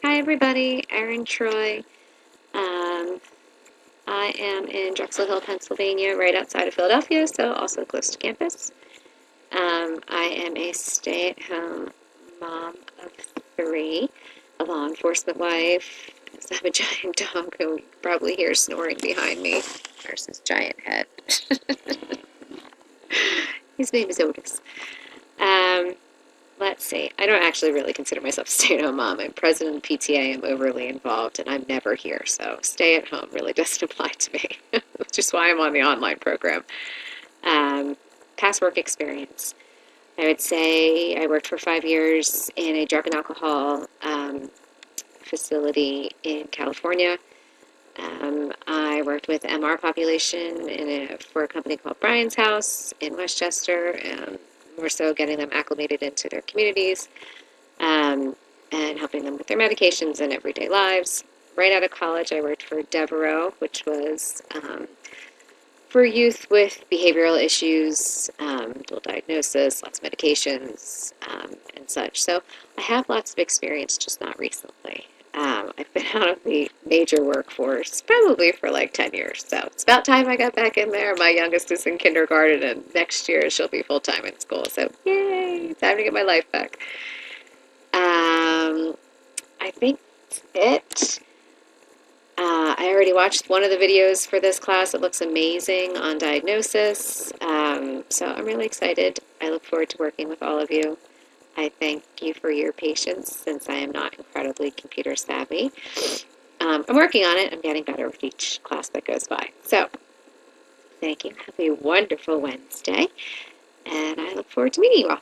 Hi everybody, Erin Troy. Um, I am in Drexel Hill, Pennsylvania, right outside of Philadelphia, so also close to campus. I am a stay-at-home mom of three, a law enforcement wife. I have a giant dog who you probably hear snoring behind me. There's his giant head. His name is Otis. Um, Let's see. I don't actually really consider myself a stay-at-home mom. I'm president of PTA. I'm overly involved, and I'm never here. So stay-at-home really doesn't apply to me, which is why I'm on the online program. Um, Past work experience. I would say I worked for 5 years in a drug and alcohol facility in California. I worked with MR population for a company called Brian's House in Westchester, and more so getting them acclimated into their communities um, and helping them with their medications and everyday lives. Right out of college, I worked for Devereaux, which was for youth with behavioral issues, dual diagnosis, lots of medications, and such. So I have lots of experience, just not recently. I've been out of the major workforce probably for like 10 years. So it's about time I got back in there. My youngest is in kindergarten, and next year she'll be full time in school. So yay, time to get my life back. I think that's it. I already watched one of the videos for this class. It looks amazing on diagnosis. So I'm really excited. I look forward to working with all of you. I thank you for your patience since I am not incredibly computer savvy. I'm working on it. I'm getting better with each class that goes by. So thank you. Have a wonderful Wednesday. And I look forward to meeting you all.